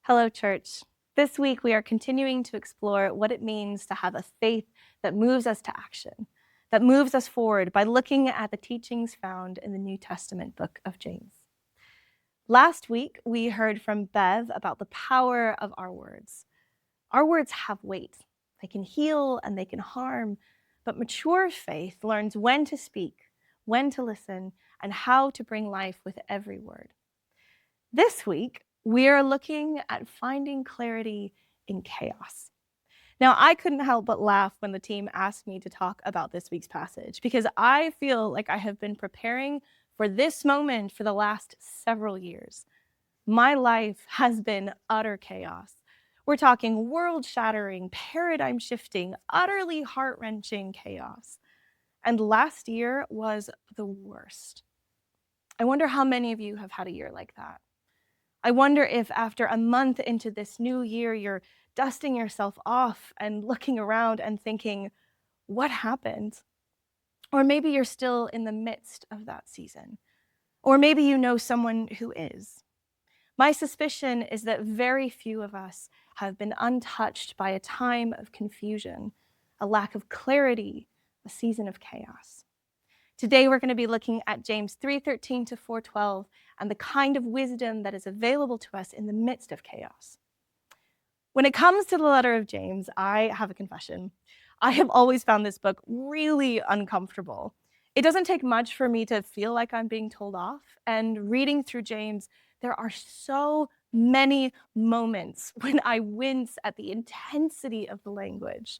Hello, church. This week, we are continuing to explore what it means to have a faith that moves us to action, that moves us forward by looking at the teachings found in the New Testament book of James. Last week, we heard from Bev about the power of our words. Our words have weight. They can heal and they can harm, but mature faith learns when to speak, when to listen, and how to bring life with every word. This week, we are looking at finding clarity in chaos. Now, I couldn't help but laugh when the team asked me to talk about this week's passage because I feel like I have been preparing for this moment for the last several years. My life has been utter chaos. We're talking world-shattering, paradigm-shifting, utterly heart-wrenching chaos. And last year was the worst. I wonder how many of you have had a year like that. I wonder if after a month into this new year, you're dusting yourself off and looking around and thinking, what happened? Or maybe you're still in the midst of that season. Or maybe you know someone who is. My suspicion is that very few of us have been untouched by a time of confusion, a lack of clarity, a season of chaos. Today, we're going to be looking at James 3:13 to 4:12 and the kind of wisdom that is available to us in the midst of chaos. When it comes to the letter of James, I have a confession. I have always found this book really uncomfortable. It doesn't take much for me to feel like I'm being told off, and reading through James, there are so many moments when I wince at the intensity of the language.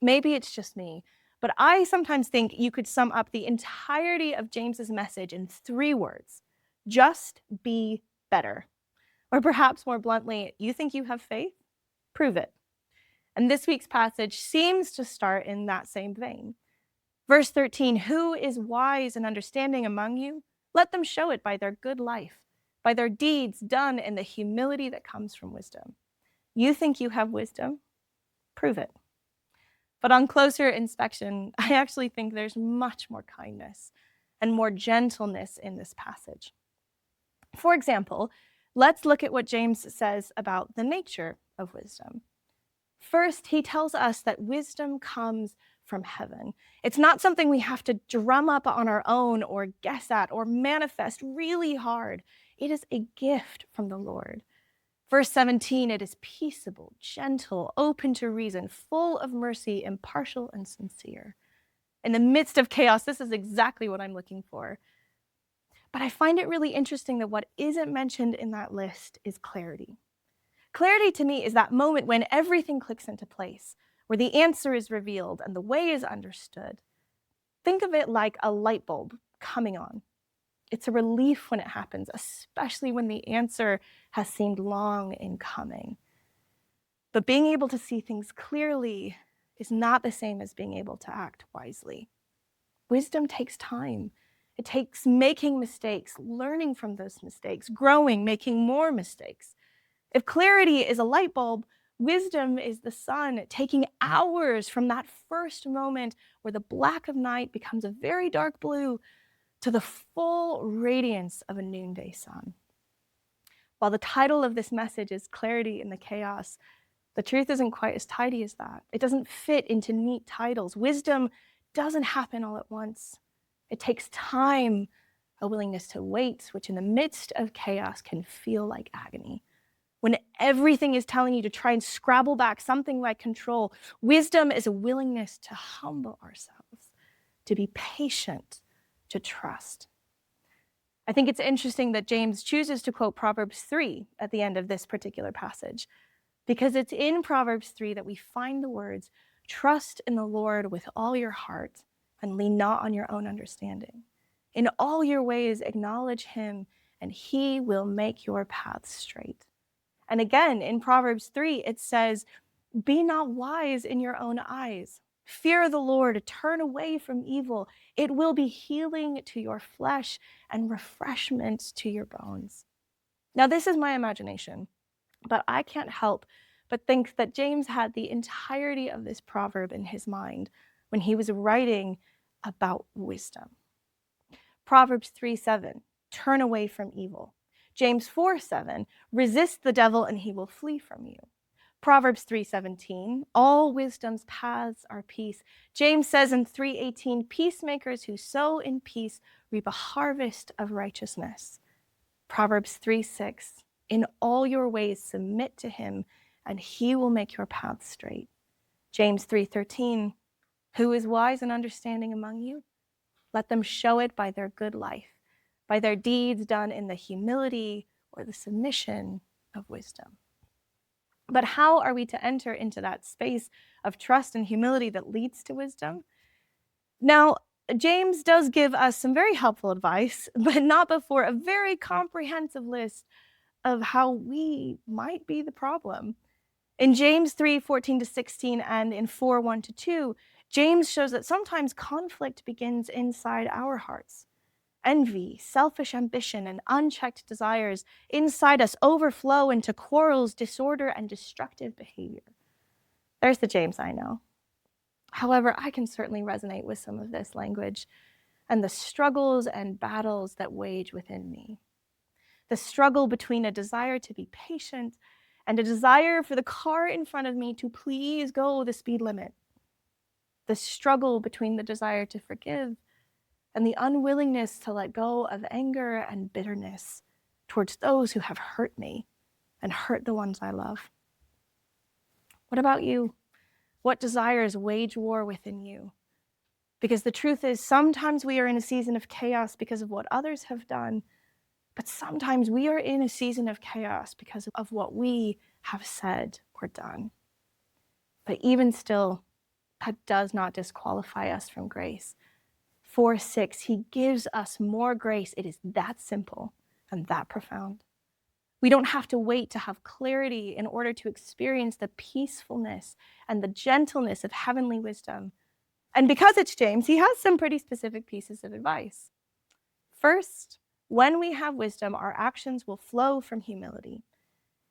Maybe it's just me, but I sometimes think you could sum up the entirety of James's message in 3 words. Just be better. Or perhaps more bluntly, you think you have faith? Prove it. And this week's passage seems to start in that same vein. Verse 13, who is wise and understanding among you? Let them show it by their good life, by their deeds done in the humility that comes from wisdom. You think you have wisdom? Prove it. But on closer inspection, I actually think there's much more kindness and more gentleness in this passage. For example, let's look at what James says about the nature of wisdom. First, he tells us that wisdom comes from heaven. It's not something we have to drum up on our own or guess at or manifest really hard. It is a gift from the Lord. Verse 17, it is peaceable, gentle, open to reason, full of mercy, impartial, and sincere. In the midst of chaos, this is exactly what I'm looking for. But I find it really interesting that what isn't mentioned in that list is clarity. Clarity to me is that moment when everything clicks into place, where the answer is revealed and the way is understood. Think of it like a light bulb coming on. It's a relief when it happens, especially when the answer has seemed long in coming. But being able to see things clearly is not the same as being able to act wisely. Wisdom takes time. It takes making mistakes, learning from those mistakes, growing, making more mistakes. If clarity is a light bulb, wisdom is the sun, taking hours from that first moment where the black of night becomes a very dark blue to the full radiance of a noonday sun. While the title of this message is Clarity in the Chaos, the truth isn't quite as tidy as that. It doesn't fit into neat titles. Wisdom doesn't happen all at once. It takes time, a willingness to wait, which in the midst of chaos can feel like agony. When everything is telling you to try and scrabble back something like control, wisdom is a willingness to humble ourselves, to be patient, to trust. I think it's interesting that James chooses to quote Proverbs 3 at the end of this particular passage, because it's in Proverbs 3 that we find the words, trust in the Lord with all your heart and lean not on your own understanding. In all your ways acknowledge him, and he will make your paths straight. And again, in Proverbs 3, it says, be not wise in your own eyes. Fear the Lord, turn away from evil. It will be healing to your flesh and refreshment to your bones. Now, this is my imagination, but I can't help but think that James had the entirety of this proverb in his mind when he was writing about wisdom. Proverbs 3:7, turn away from evil. James 4:7, resist the devil and he will flee from you. Proverbs 3:17, all wisdom's paths are peace. James says in 3:18, peacemakers who sow in peace reap a harvest of righteousness. Proverbs 3:6, in all your ways submit to him, and he will make your paths straight. James 3:13, who is wise and understanding among you? Let them show it by their good life, by their deeds done in the humility or the submission of wisdom. But how are we to enter into that space of trust and humility that leads to wisdom? Now, James does give us some very helpful advice, but not before a very comprehensive list of how we might be the problem. In James 3:14-16 and in 4:1-2, James shows that sometimes conflict begins inside our hearts. Envy, selfish ambition, and unchecked desires inside us overflow into quarrels, disorder, and destructive behavior. There's the James I know. However, I can certainly resonate with some of this language and the struggles and battles that wage within me. The struggle between a desire to be patient and a desire for the car in front of me to please go the speed limit. The struggle between the desire to forgive and the unwillingness to let go of anger and bitterness towards those who have hurt me and hurt the ones I love. What about you? What desires wage war within you? Because the truth is, sometimes we are in a season of chaos because of what others have done, but sometimes we are in a season of chaos because of what we have said or done. But even still, that does not disqualify us from grace. 4:6, he gives us more grace. It is that simple and that profound. We don't have to wait to have clarity in order to experience the peacefulness and the gentleness of heavenly wisdom. And because it's James, he has some pretty specific pieces of advice. First, when we have wisdom, our actions will flow from humility.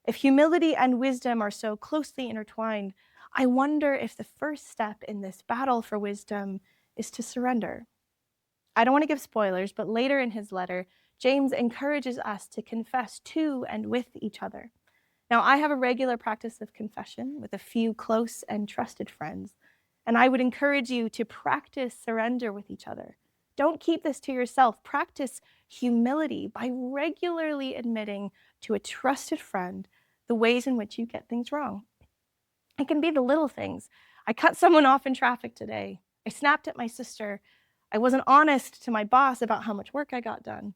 If humility and wisdom are so closely intertwined, I wonder if the first step in this battle for wisdom is to surrender. I don't want to give spoilers, but later in his letter, James encourages us to confess to and with each other. Now, I have a regular practice of confession with a few close and trusted friends, and I would encourage you to practice surrender with each other. Don't keep this to yourself. Practice humility by regularly admitting to a trusted friend the ways in which you get things wrong. It can be the little things. I cut someone off in traffic today. I snapped at my sister. I wasn't honest to my boss about how much work I got done.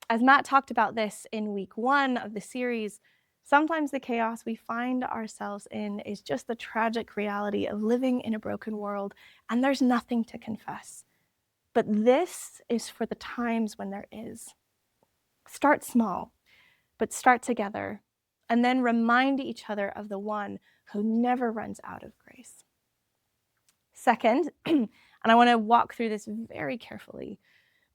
As Matt talked about this in week 1 of the series, sometimes the chaos we find ourselves in is just the tragic reality of living in a broken world, and there's nothing to confess. But this is for the times when there is. Start small, but start together, and then remind each other of the one who never runs out of grace. Second, and I want to walk through this very carefully,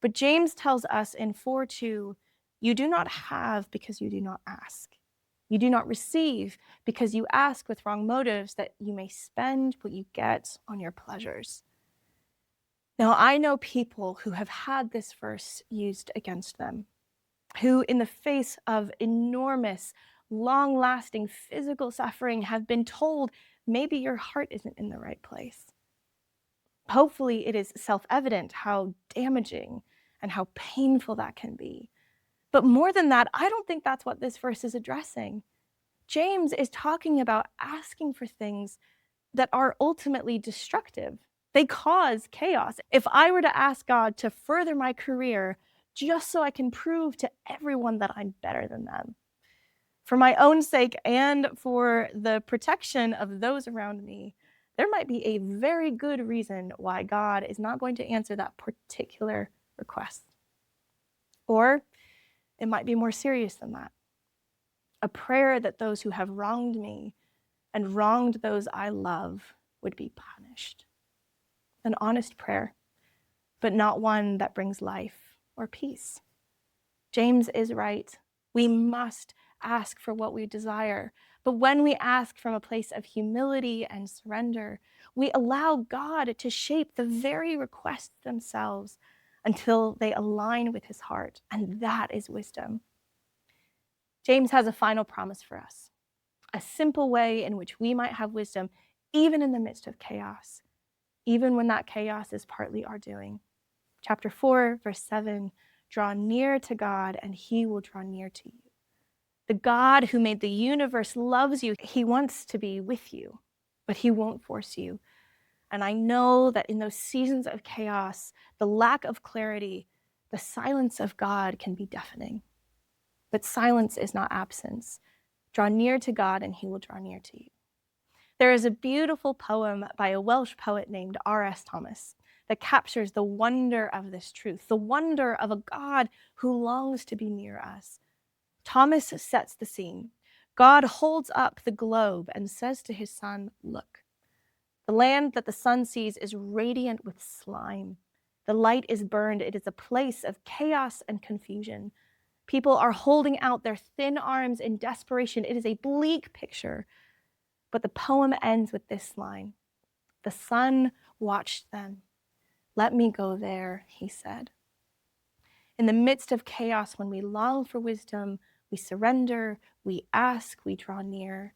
but James tells us in 4:2, you do not have because you do not ask. You do not receive because you ask with wrong motives, that you may spend what you get on your pleasures. Now, I know people who have had this verse used against them, who in the face of enormous, long-lasting physical suffering have been told, maybe your heart isn't in the right place. Hopefully, it is self-evident how damaging and how painful that can be. But more than that, I don't think that's what this verse is addressing. James is talking about asking for things that are ultimately destructive. They cause chaos. If I were to ask God to further my career just so I can prove to everyone that I'm better than them, for my own sake and for the protection of those around me, there might be a very good reason why God is not going to answer that particular request. Or it might be more serious than that. A prayer that those who have wronged me and wronged those I love would be punished. An honest prayer, but not one that brings life or peace. James is right. We must ask for what we desire. But when we ask from a place of humility and surrender, we allow God to shape the very requests themselves until they align with his heart. And that is wisdom. James has a final promise for us, a simple way in which we might have wisdom even in the midst of chaos, even when that chaos is partly our doing. Chapter 4, verse 7, draw near to God and he will draw near to you. The God who made the universe loves you. He wants to be with you, but he won't force you. And I know that in those seasons of chaos, the lack of clarity, the silence of God can be deafening. But silence is not absence. Draw near to God and he will draw near to you. There is a beautiful poem by a Welsh poet named R.S. Thomas that captures the wonder of this truth, the wonder of a God who longs to be near us. Thomas sets the scene. God holds up the globe and says to his son, look. The land that the sun sees is radiant with slime. The light is burned. It is a place of chaos and confusion. People are holding out their thin arms in desperation. It is a bleak picture. But the poem ends with this line. The sun watched them. Let me go there, he said. In the midst of chaos, when we long for wisdom, we surrender, we ask, we draw near,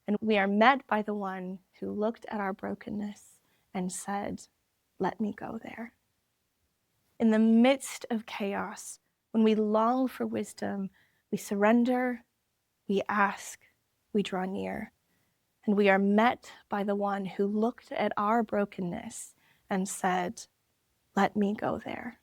and we are met by the one who looked at our brokenness and said, let me go there. In the midst of chaos, when we long for wisdom, we surrender, we ask, we draw near, and we are met by the one who looked at our brokenness and said, let me go there.